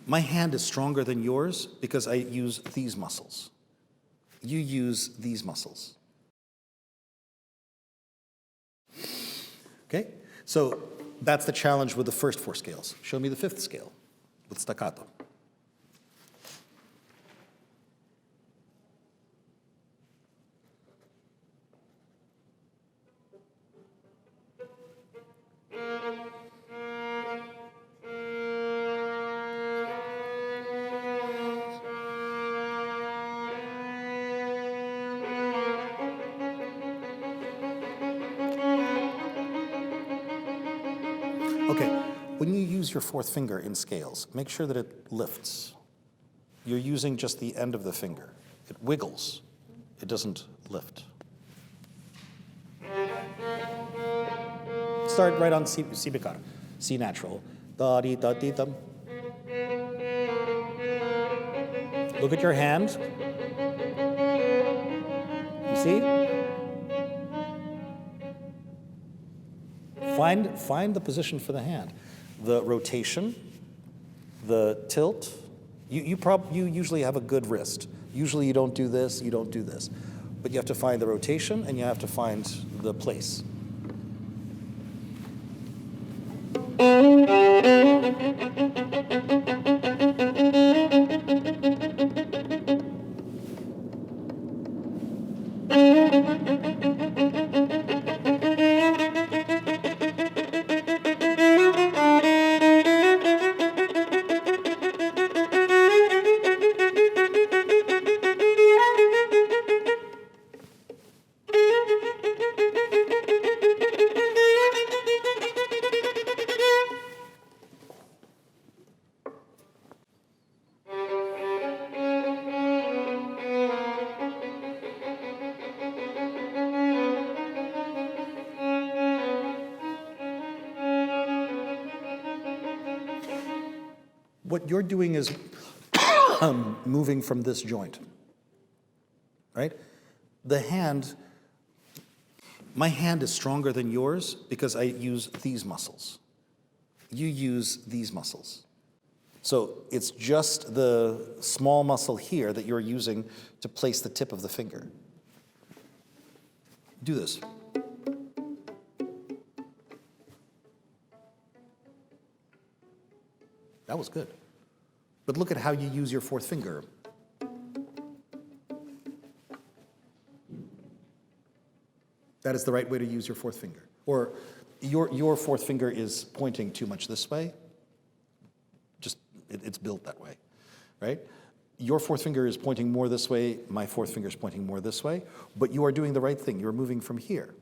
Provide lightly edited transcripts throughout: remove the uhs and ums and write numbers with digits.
My hand is stronger than yours because I use these muscles. You use these muscles. Okay? So that's the challenge with the first four scales. Show me the fifth scale with staccato. Okay, when you use your fourth finger in scales, make sure that it lifts. You're using just the end of the finger. It wiggles. It doesn't lift. Start right on C bicaro, C natural. Da di da di dum. Look at your hand. You see? Find the position for the hand. The rotation, the tilt. You usually have a good wrist. Usually you don't do this, you don't do this. But you have to find the rotation and you have to find the place. What you're doing is moving from this joint, right? The hand, my hand is stronger than yours because I use these muscles. You use these muscles. So it's just the small muscle here that you're using to place the tip of the finger. Do this. That was good. But look at how you use your fourth finger. That is the right way to use your fourth finger. Or your fourth finger is pointing too much this way. Just, it's built that way, right? Your fourth finger is pointing more this way, my fourth finger is pointing more this way, but you are doing the right thing. You're moving from here,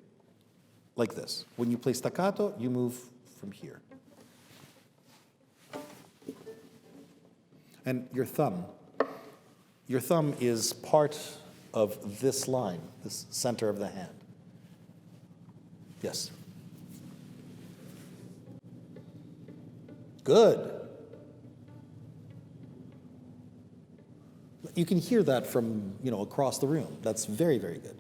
like this. When you play staccato, you move from here. And your thumb is part of this line, this center of the hand. Yes. Good. You can hear that from, across the room. That's very, very good.